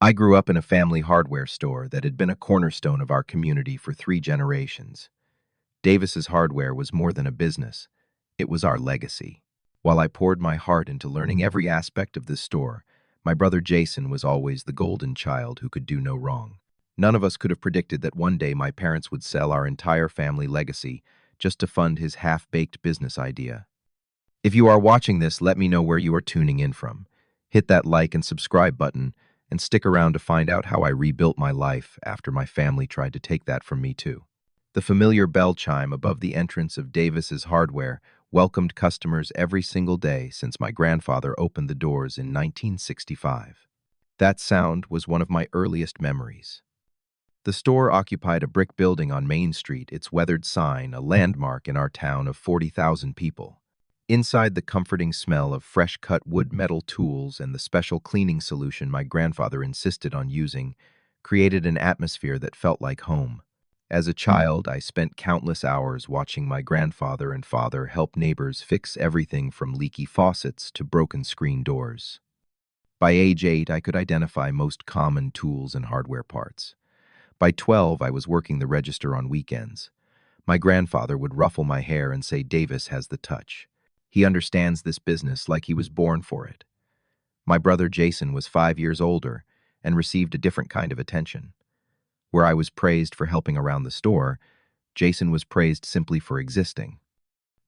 I grew up in a family hardware store that had been a cornerstone of our community for 3 generations. Davis's Hardware was more than a business. It was our legacy. While I poured my heart into learning every aspect of this store, my brother Jason was always the golden child who could do no wrong. None of us could have predicted that one day my parents would sell our entire family legacy just to fund his half-baked business idea. If you are watching this, let me know where you are tuning in from. Hit that like and subscribe button, and stick around to find out how I rebuilt my life after my family tried to take that from me too. The familiar bell chime above the entrance of Davis's Hardware welcomed customers every single day since my grandfather opened the doors in 1965. That sound was one of my earliest memories. The store occupied a brick building on Main Street, its weathered sign a landmark in our town of 40,000 people. Inside, the comforting smell of fresh-cut wood metal tools and the special cleaning solution my grandfather insisted on using created an atmosphere that felt like home. As a child, I spent countless hours watching my grandfather and father help neighbors fix everything from leaky faucets to broken screen doors. By age 8, I could identify most common tools and hardware parts. By 12, I was working the register on weekends. My grandfather would ruffle my hair and say, "Davis has the touch. He understands this business like he was born for it." My brother Jason was 5 years older and received a different kind of attention. Where I was praised for helping around the store, Jason was praised simply for existing.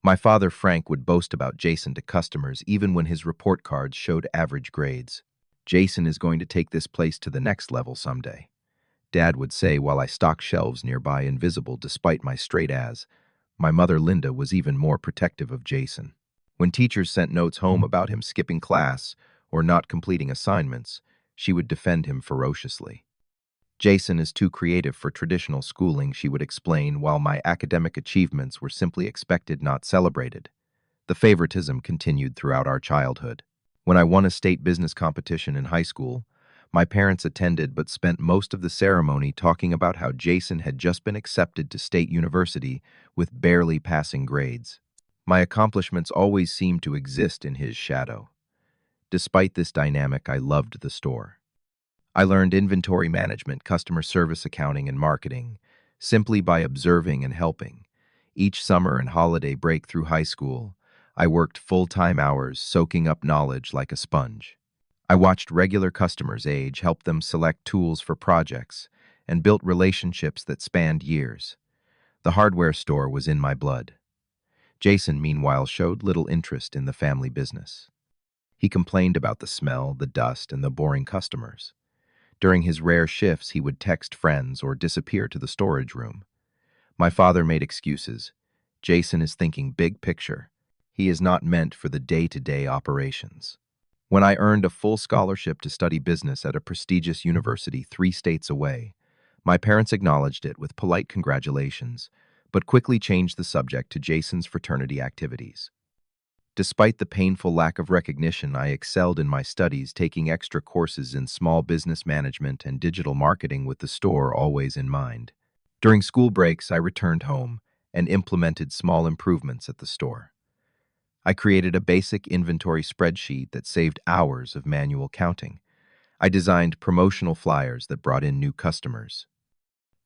My father Frank would boast about Jason to customers even when his report cards showed average grades. "Jason is going to take this place to the next level someday," Dad would say while I stocked shelves nearby invisible despite my straight A's. My mother Linda was even more protective of Jason. When teachers sent notes home about him skipping class or not completing assignments, she would defend him ferociously. "Jason is too creative for traditional schooling," she would explain, while my academic achievements were simply expected, not celebrated. The favoritism continued throughout our childhood. When I won a state business competition in high school, my parents attended but spent most of the ceremony talking about how Jason had just been accepted to state university with barely passing grades. My accomplishments always seemed to exist in his shadow. Despite this dynamic, I loved the store. I learned inventory management, customer service accounting, and marketing simply by observing and helping. Each summer and holiday break through high school, I worked full-time hours, soaking up knowledge like a sponge. I watched regular customers age, helped them select tools for projects, and built relationships that spanned years. The hardware store was in my blood. Jason, meanwhile, showed little interest in the family business. He complained about the smell, the dust, and the boring customers. During his rare shifts, he would text friends or disappear to the storage room. My father made excuses. "Jason is thinking big picture. He is not meant for the day-to-day operations." When I earned a full scholarship to study business at a prestigious university 3 states away, my parents acknowledged it with polite congratulations, but quickly changed the subject to Jason's fraternity activities. Despite the painful lack of recognition, I excelled in my studies, taking extra courses in small business management and digital marketing with the store always in mind. During school breaks, I returned home and implemented small improvements at the store. I created a basic inventory spreadsheet that saved hours of manual counting. I designed promotional flyers that brought in new customers.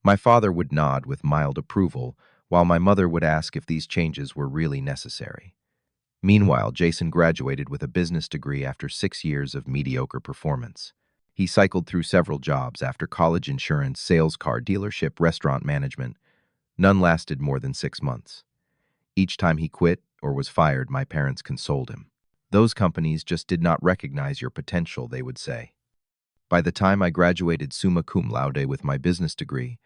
My father would nod with mild approval, while my mother would ask if these changes were really necessary. Meanwhile, Jason graduated with a business degree after 6 years of mediocre performance. He cycled through several jobs after college: insurance, sales, car dealership, restaurant management. None lasted more than 6 months. Each time he quit or was fired, my parents consoled him. "Those companies just did not recognize your potential," they would say. By the time I graduated summa cum laude with my business degree,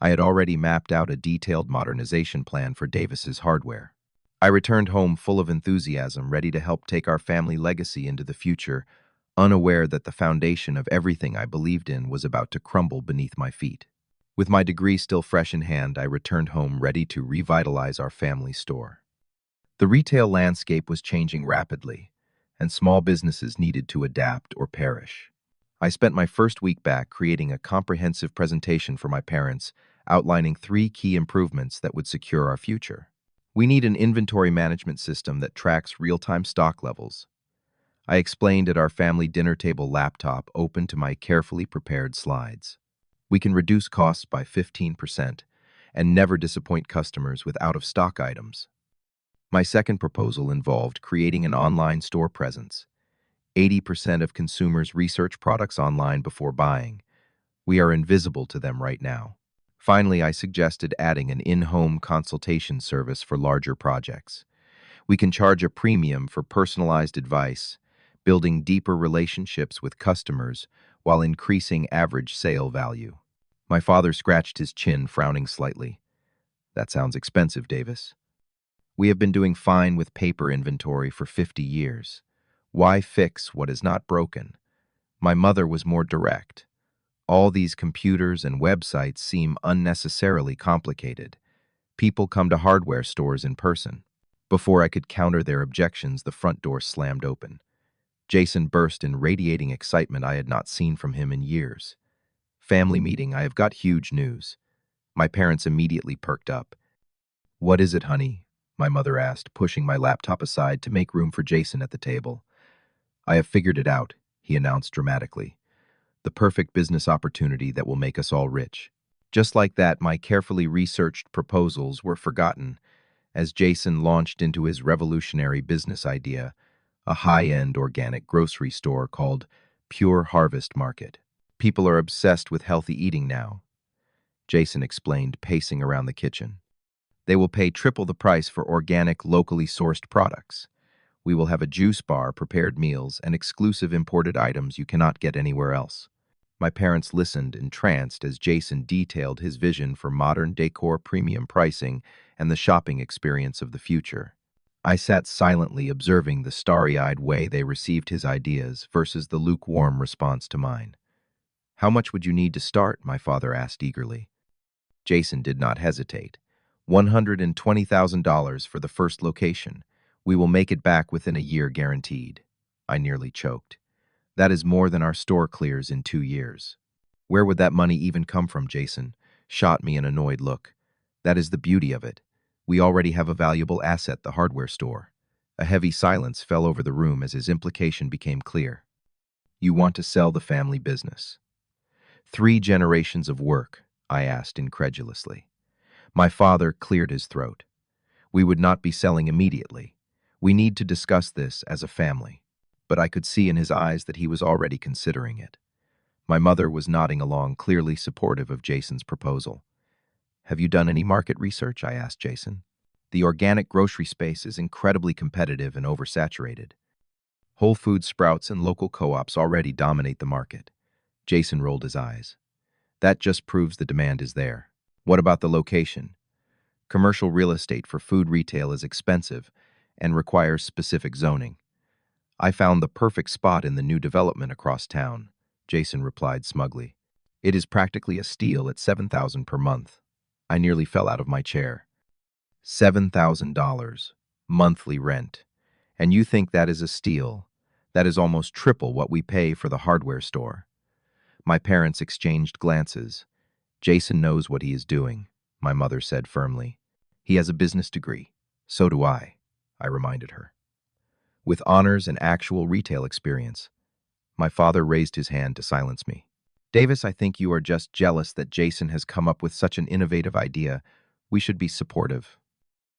I had already mapped out a detailed modernization plan for Davis's Hardware. I returned home full of enthusiasm, ready to help take our family legacy into the future, unaware that the foundation of everything I believed in was about to crumble beneath my feet. With my degree still fresh in hand, I returned home ready to revitalize our family store. The retail landscape was changing rapidly, and small businesses needed to adapt or perish. I spent my first week back creating a comprehensive presentation for my parents, outlining 3 key improvements that would secure our future. "We need an inventory management system that tracks real-time stock levels." I explained at our family dinner table laptop open to my carefully prepared slides. We can reduce costs by 15% and never disappoint customers with out-of-stock items. My second proposal involved creating an online store presence. 80% of consumers research products online before buying. We are invisible to them right now. Finally, I suggested adding an in-home consultation service for larger projects. We can charge a premium for personalized advice, building deeper relationships with customers while increasing average sale value. My father scratched his chin, frowning slightly. That sounds expensive, Davis. We have been doing fine with paper inventory for 50 years. Why fix what is not broken? My mother was more direct. All these computers and websites seem unnecessarily complicated. People come to hardware stores in person. Before I could counter their objections, the front door slammed open. Jason burst in radiating excitement I had not seen from him in years. Family meeting, I have got huge news. My parents immediately perked up. What is it, honey? My mother asked, pushing my laptop aside to make room for Jason at the table. I have figured it out, he announced dramatically. The perfect business opportunity that will make us all rich. Just like that, my carefully researched proposals were forgotten as Jason launched into his revolutionary business idea, a high-end organic grocery store called Pure Harvest Market. People are obsessed with healthy eating now, Jason explained, pacing around the kitchen. They will pay triple the price for organic, locally sourced products. We will have a juice bar, prepared meals, and exclusive imported items you cannot get anywhere else. My parents listened, entranced, as Jason detailed his vision for modern decor, premium pricing, and the shopping experience of the future. I sat silently observing the starry-eyed way they received his ideas versus the lukewarm response to mine. How much would you need to start? My father asked eagerly. Jason did not hesitate. $120,000 for the first location. We will make it back within a year guaranteed. I nearly choked. That is more than our store clears in 2 years. Where would that money even come from? Jason shot me an annoyed look. That is the beauty of it. We already have a valuable asset, the hardware store. A heavy silence fell over the room as his implication became clear. You want to sell the family business. 3 generations of work, I asked incredulously. My father cleared his throat. We would not be selling immediately. We need to discuss this as a family. But I could see in his eyes that he was already considering it. My mother was nodding along, clearly supportive of Jason's proposal. Have you done any market research? I asked Jason. The organic grocery space is incredibly competitive and oversaturated. Whole Foods, Sprouts, and local co-ops already dominate the market. Jason rolled his eyes. That just proves the demand is there. What about the location? Commercial real estate for food retail is expensive and requires specific zoning. I found the perfect spot in the new development across town, Jason replied smugly. It is practically a steal at $7,000 per month. I nearly fell out of my chair. $7,000 monthly rent. And you think that is a steal? That is almost triple what we pay for the hardware store. My parents exchanged glances. Jason knows what he is doing, my mother said firmly. He has a business degree. So do I reminded her. With honors and actual retail experience. My father raised his hand to silence me. Davis, I think you are just jealous that Jason has come up with such an innovative idea. We should be supportive.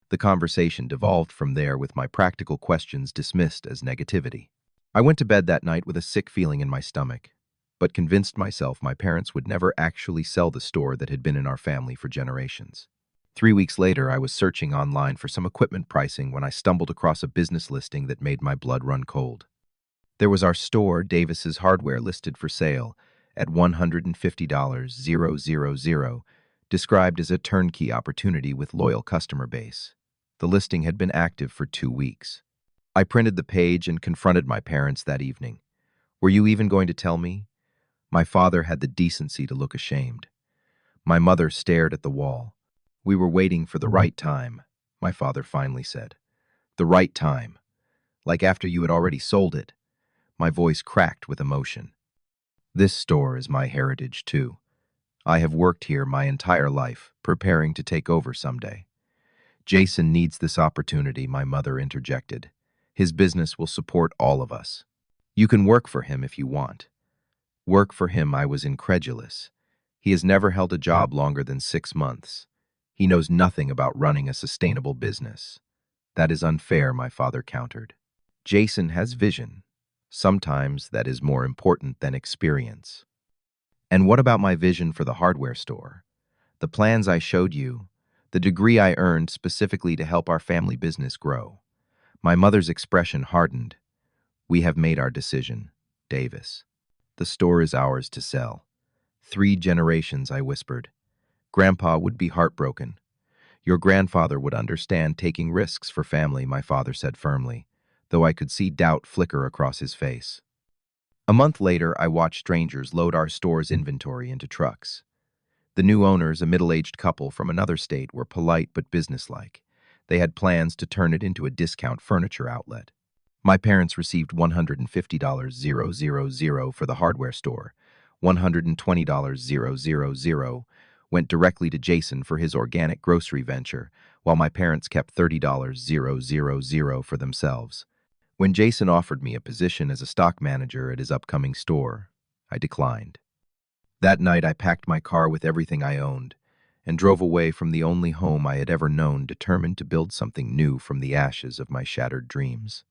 The conversation devolved from there with my practical questions dismissed as negativity. I went to bed that night with a sick feeling in my stomach, but convinced myself my parents would never actually sell the store that had been in our family for generations. 3 weeks later, I was searching online for some equipment pricing when I stumbled across a business listing that made my blood run cold. There was our store, Davis's Hardware, listed for sale at $150,000, described as a turnkey opportunity with loyal customer base. The listing had been active for 2 weeks. I printed the page and confronted my parents that evening. Were you even going to tell me? My father had the decency to look ashamed. My mother stared at the wall. We were waiting for the right time, my father finally said. The right time. Like after you had already sold it. My voice cracked with emotion. This store is my heritage, too. I have worked here my entire life, preparing to take over someday. Jason needs this opportunity, my mother interjected. His business will support all of us. You can work for him if you want. Work for him, I was incredulous. He has never held a job longer than 6 months. He knows nothing about running a sustainable business. That is unfair, my father countered. Jason has vision. Sometimes that is more important than experience. And what about my vision for the hardware store? The plans I showed you, the degree I earned specifically to help our family business grow. My mother's expression hardened. We have made our decision, Davis. The store is ours to sell. 3 generations, I whispered. Grandpa would be heartbroken. Your grandfather would understand taking risks for family, my father said firmly, though I could see doubt flicker across his face. A month later, I watched strangers load our store's inventory into trucks. The new owners, a middle-aged couple from another state, were polite but businesslike. They had plans to turn it into a discount furniture outlet. My parents received $150,000 for the hardware store. $120,000 went directly to Jason for his organic grocery venture, while my parents kept $30,000 for themselves. When Jason offered me a position as a stock manager at his upcoming store, I declined. That night, I packed my car with everything I owned and drove away from the only home I had ever known, determined to build something new from the ashes of my shattered dreams.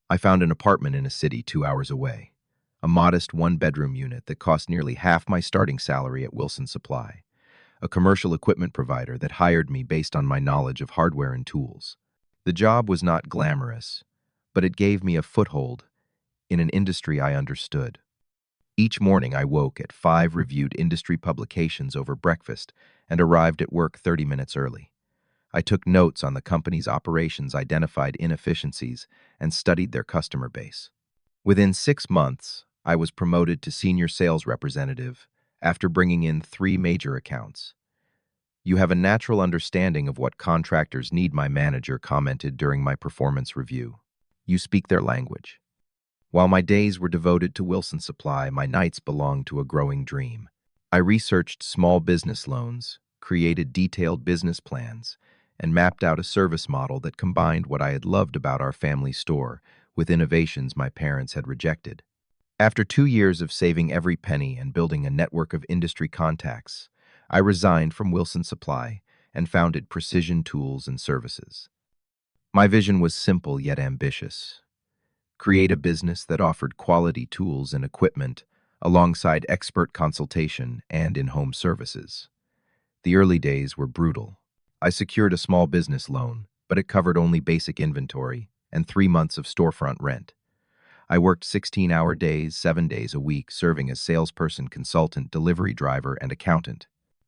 I found an apartment in a city 2 hours away, a modest one-bedroom unit that cost nearly half my starting salary at Wilson Supply, a commercial equipment provider that hired me based on my knowledge of hardware and tools. The job was not glamorous, but it gave me a foothold in an industry I understood. Each morning I woke at 5, reviewed industry publications over breakfast, and arrived at work 30 minutes early. I took notes on the company's operations, identified inefficiencies, and studied their customer base. Within 6 months, I was promoted to senior sales representative after bringing in 3 major accounts. You have a natural understanding of what contractors need, my manager commented during my performance review. You speak their language. While my days were devoted to Wilson Supply, my nights belonged to a growing dream. I researched small business loans, created detailed business plans, and mapped out a service model that combined what I had loved about our family store with innovations my parents had rejected. After 2 years of saving every penny and building a network of industry contacts, I resigned from Wilson Supply and founded Precision Tools and Services. My vision was simple yet ambitious. Create a business that offered quality tools and equipment alongside expert consultation and in-home services. The early days were brutal. I secured a small business loan, but it covered only basic inventory and 3 months of storefront rent. I worked 16-hour days, 7 days a week, serving as salesperson, consultant, delivery driver, and accountant.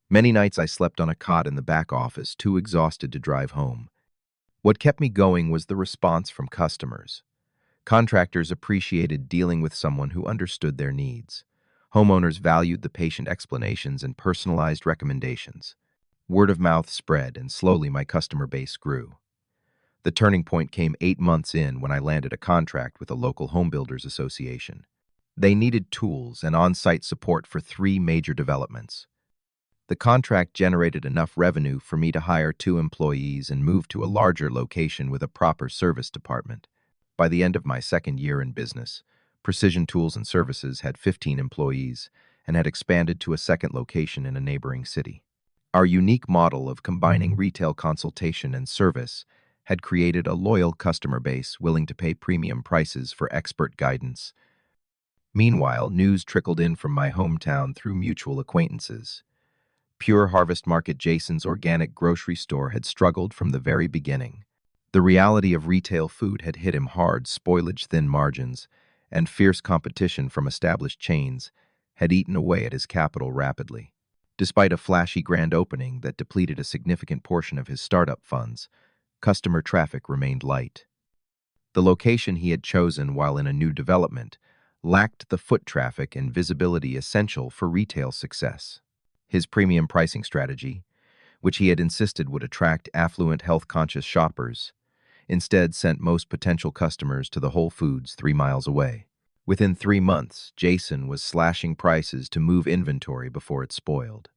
Many nights I slept on a cot in the back office, too exhausted to drive home. What kept me going was the response from customers. Contractors appreciated dealing with someone who understood their needs. Homeowners valued the patient explanations and personalized recommendations. Word of mouth spread, and slowly my customer base grew. The turning point came 8 months in when I landed a contract with a local home builders association. They needed tools and on-site support for 3 major developments. The contract generated enough revenue for me to hire 2 employees and move to a larger location with a proper service department. By the end of my 2nd year in business, Precision Tools and Services had 15 employees and had expanded to a 2nd location in a neighboring city. Our unique model of combining retail consultation and service had created a loyal customer base willing to pay premium prices for expert guidance. Meanwhile, news trickled in from my hometown through mutual acquaintances. Pure Harvest Market, Jason's organic grocery store, had struggled from the very beginning. The reality of retail food had hit him hard. Spoilage, thin margins, and fierce competition from established chains had eaten away at his capital rapidly. Despite a flashy grand opening that depleted a significant portion of his startup funds, customer traffic remained light. The location he had chosen while in a new development lacked the foot traffic and visibility essential for retail success. His premium pricing strategy, which he had insisted would attract affluent, health-conscious shoppers, instead sent most potential customers to the Whole Foods 3 miles away. Within 3 months, Jason was slashing prices to move inventory before it spoiled.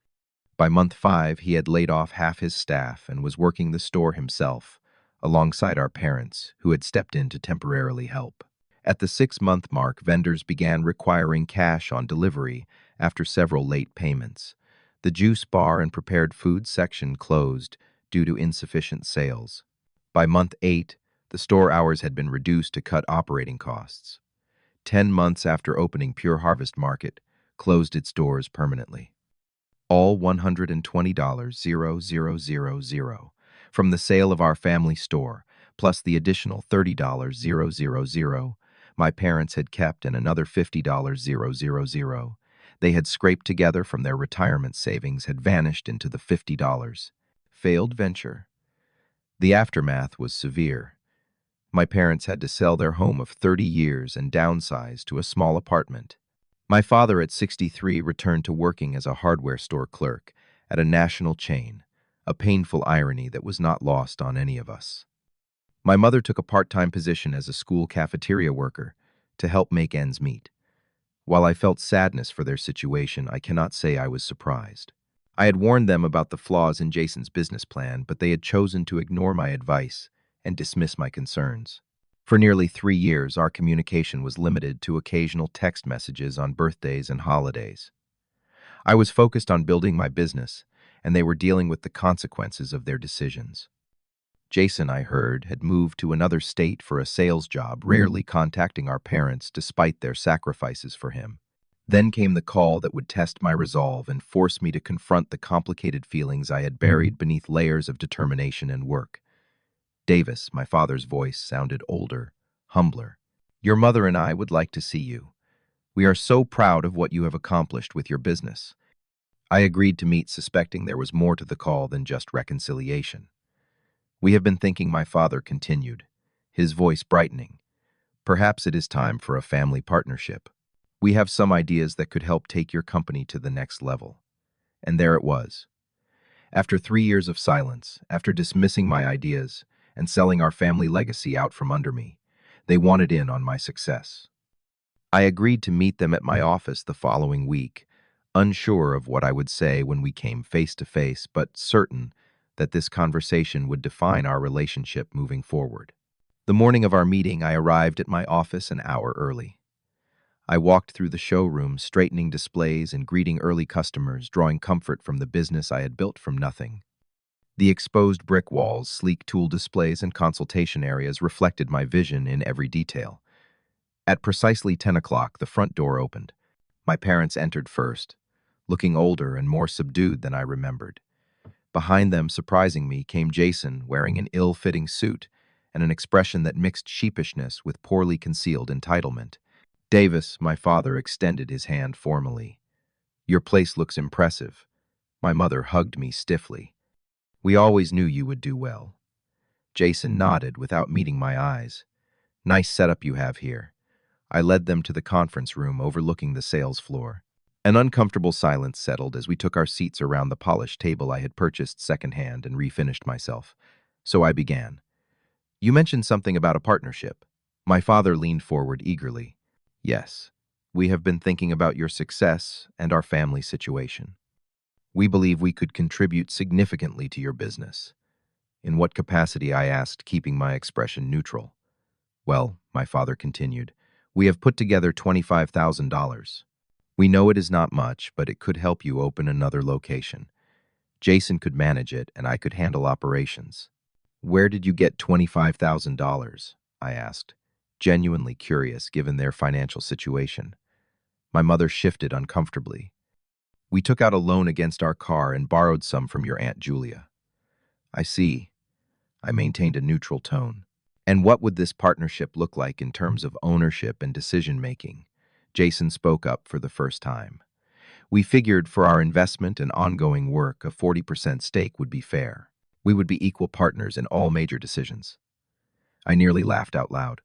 By month 5, he had laid off half his staff and was working the store himself, alongside our parents, who had stepped in to temporarily help. At the 6-month mark, vendors began requiring cash on delivery after several late payments. The juice bar and prepared food section closed due to insufficient sales. By month 8, the store hours had been reduced to cut operating costs. 10 months after opening, Pure Harvest Market closed its doors permanently. All $120,000 from the sale of our family store, plus the additional $30,000 my parents had kept and another $50,000 they had scraped together from their retirement savings had vanished into the $50. Failed venture. The aftermath was severe. My parents had to sell their home of 30 years and downsize to a small apartment. My father, at 63, returned to working as a hardware store clerk at a national chain, a painful irony that was not lost on any of us. My mother took a part-time position as a school cafeteria worker to help make ends meet. While I felt sadness for their situation, I cannot say I was surprised. I had warned them about the flaws in Jason's business plan, but they had chosen to ignore my advice and dismiss my concerns. For nearly 3 years, our communication was limited to occasional text messages on birthdays and holidays. I was focused on building my business, and they were dealing with the consequences of their decisions. Jason, I heard, had moved to another state for a sales job, rarely contacting our parents despite their sacrifices for him. Then came the call that would test my resolve and force me to confront the complicated feelings I had buried beneath layers of determination and work. Davis, my father's voice, sounded older, humbler. Your mother and I would like to see you. We are so proud of what you have accomplished with your business. I agreed to meet, suspecting there was more to the call than just reconciliation. We have been thinking, my father continued, his voice brightening. Perhaps it is time for a family partnership. We have some ideas that could help take your company to the next level. And there it was. After 3 years of silence, after dismissing my ideas and selling our family legacy out from under me, they wanted in on my success. I agreed to meet them at my office the following week, unsure of what I would say when we came face to face, but certain that this conversation would define our relationship moving forward. The morning of our meeting, I arrived at my office an hour early. I walked through the showroom, straightening displays and greeting early customers, drawing comfort from the business I had built from nothing. The exposed brick walls, sleek tool displays, and consultation areas reflected my vision in every detail. At precisely 10 o'clock, the front door opened. My parents entered first, looking older and more subdued than I remembered. Behind them, surprising me, came Jason, wearing an ill-fitting suit and an expression that mixed sheepishness with poorly concealed entitlement. Davis, my father, extended his hand formally. Your place looks impressive. My mother hugged me stiffly. We always knew you would do well. Jason nodded without meeting my eyes. Nice setup you have here. I led them to the conference room overlooking the sales floor. An uncomfortable silence settled as we took our seats around the polished table I had purchased secondhand and refinished myself. So I began. You mentioned something about a partnership. My father leaned forward eagerly. Yes, we have been thinking about your success and our family situation. We believe we could contribute significantly to your business. In what capacity, I asked, keeping my expression neutral. Well, my father continued, we have put together $25,000. We know it is not much, but it could help you open another location. Jason could manage it, and I could handle operations. Where did you get $25,000? I asked, genuinely curious given their financial situation. My mother shifted uncomfortably. We took out a loan against our car and borrowed some from your Aunt Julia. I see. I maintained a neutral tone. And what would this partnership look like in terms of ownership and decision-making? Jason spoke up for the first time. We figured for our investment and ongoing work, a 40% stake would be fair. We would be equal partners in all major decisions. I nearly laughed out loud.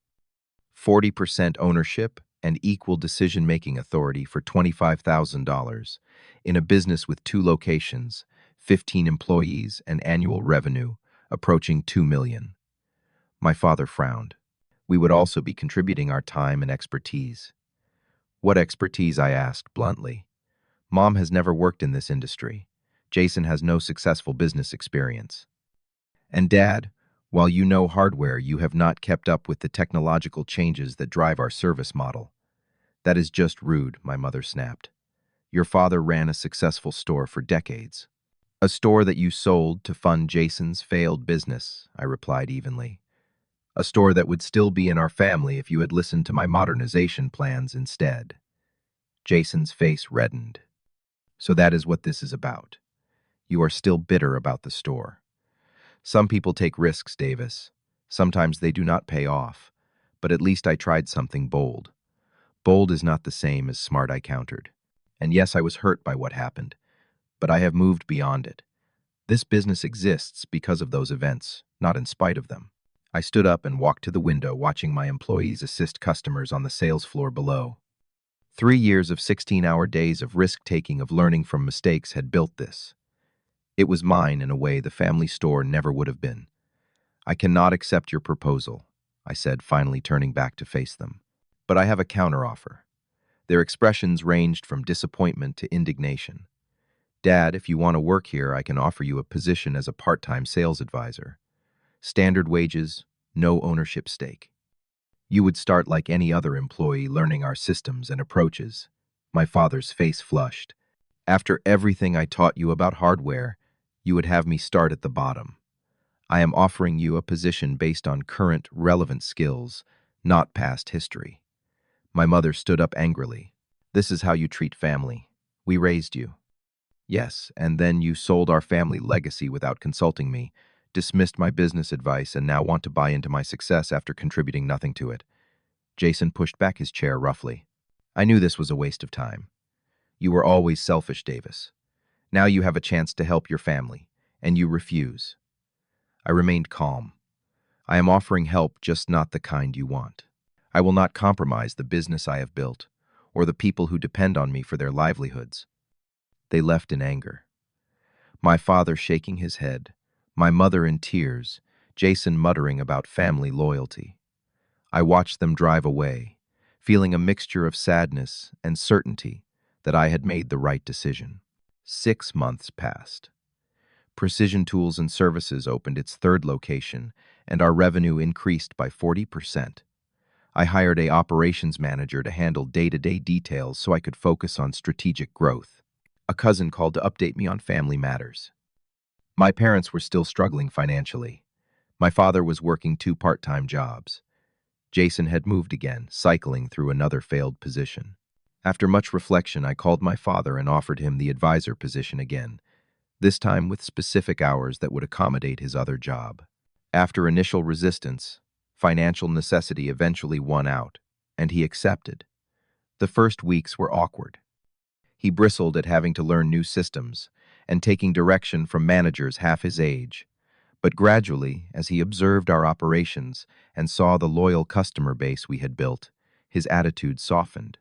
40% ownership and equal decision-making authority for $25,000 in a business with 2 locations, 15 employees, and annual revenue approaching $2 million. My father frowned. We would also be contributing our time and expertise. What expertise? I asked bluntly. Mom has never worked in this industry. Jason has no successful business experience. And Dad, While you know hardware, you have not kept up with the technological changes that drive our service model. That is just rude, my mother snapped. Your father ran a successful store for decades. A store that you sold to fund Jason's failed business, I replied evenly. A store that would still be in our family if you had listened to my modernization plans instead. Jason's face reddened. So that is what this is about. You are still bitter about the store. Some people take risks, Davis. Sometimes they do not pay off. But at least I tried something bold. Bold is not the same as smart, I countered. And yes, I was hurt by what happened. But I have moved beyond it. This business exists because of those events, not in spite of them. I stood up and walked to the window, watching my employees assist customers on the sales floor below. 3 years of 16-hour days of risk-taking, of learning from mistakes, had built this. It was mine in a way the family store never would have been. I cannot accept your proposal, I said, finally turning back to face them. But I have a counteroffer. Their expressions ranged from disappointment to indignation. Dad, if you want to work here, I can offer you a position as a part-time sales advisor. Standard wages, no ownership stake. You would start like any other employee, learning our systems and approaches. My father's face flushed. After everything I taught you about hardware, you would have me start at the bottom. I am offering you a position based on current, relevant skills, not past history. My mother stood up angrily. This is how you treat family. We raised you. Yes, and then you sold our family legacy without consulting me, dismissed my business advice, and now want to buy into my success after contributing nothing to it. Jason pushed back his chair roughly. I knew this was a waste of time. You were always selfish, Davis. Now you have a chance to help your family, and you refuse. I remained calm. I am offering help, just not the kind you want. I will not compromise the business I have built, or the people who depend on me for their livelihoods. They left in anger. My father shaking his head, my mother in tears, Jason muttering about family loyalty. I watched them drive away, feeling a mixture of sadness and certainty that I had made the right decision. 6 months passed. Precision Tools and Services opened its third location, and our revenue increased by 40%. I hired an operations manager to handle day-to-day details so I could focus on strategic growth. A cousin called to update me on family matters. My parents were still struggling financially. My father was working 2 part-time jobs. Jason had moved again, cycling through another failed position. After much reflection, I called my father and offered him the advisor position again, this time with specific hours that would accommodate his other job. After initial resistance, financial necessity eventually won out, and he accepted. The first weeks were awkward. He bristled at having to learn new systems and taking direction from managers half his age. But gradually, as he observed our operations and saw the loyal customer base we had built, his attitude softened.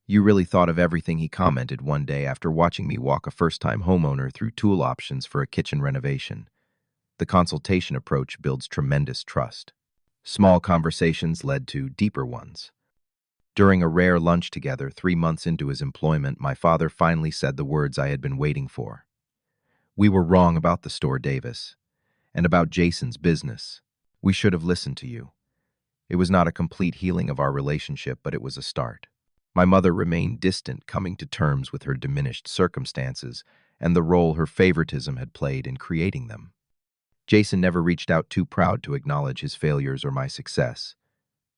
You really thought of everything, he commented one day after watching me walk a first-time homeowner through tool options for a kitchen renovation. The consultation approach builds tremendous trust. Small conversations led to deeper ones. During a rare lunch together 3 months into his employment, my father finally said the words I had been waiting for. We were wrong about the store, Davis, and about Jason's business. We should have listened to you. It was not a complete healing of our relationship, but it was a start. My mother remained distant, coming to terms with her diminished circumstances and the role her favoritism had played in creating them. Jason never reached out, too proud to acknowledge his failures or my success.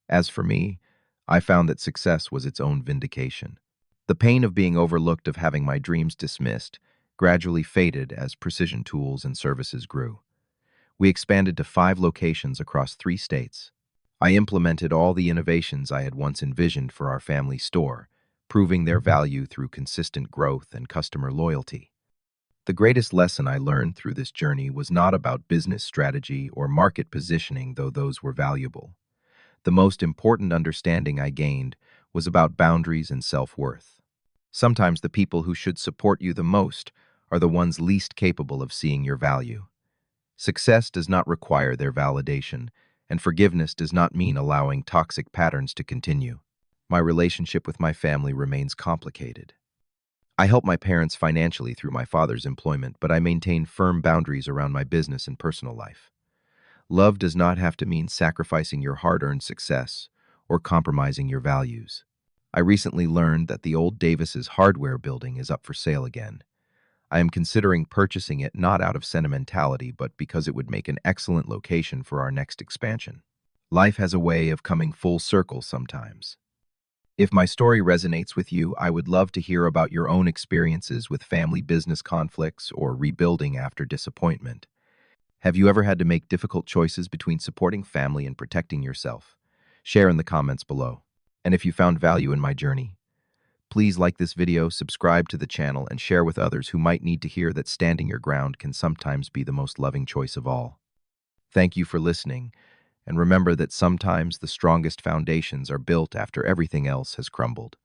As for me, I found that success was its own vindication. The pain of being overlooked, of having my dreams dismissed, gradually faded as Precision Tools and Services grew. We expanded to 5 locations across 3 states. I implemented all the innovations I had once envisioned for our family store, proving their value through consistent growth and customer loyalty. The greatest lesson I learned through this journey was not about business strategy or market positioning, though those were valuable. The most important understanding I gained was about boundaries and self-worth. Sometimes the people who should support you the most are the ones least capable of seeing your value. Success does not require their validation, and forgiveness does not mean allowing toxic patterns to continue. My relationship with my family remains complicated. I help my parents financially through my father's employment, but I maintain firm boundaries around my business and personal life. Love does not have to mean sacrificing your hard-earned success or compromising your values. I recently learned that the old Davis's hardware building is up for sale again. I am considering purchasing it not out of sentimentality, but because it would make an excellent location for our next expansion. Life has a way of coming full circle sometimes. If my story resonates with you, I would love to hear about your own experiences with family business conflicts or rebuilding after disappointment. Have you ever had to make difficult choices between supporting family and protecting yourself? Share in the comments below. And if you found value in my journey, please like this video, subscribe to the channel, and share with others who might need to hear that standing your ground can sometimes be the most loving choice of all. Thank you for listening, and remember that sometimes the strongest foundations are built after everything else has crumbled.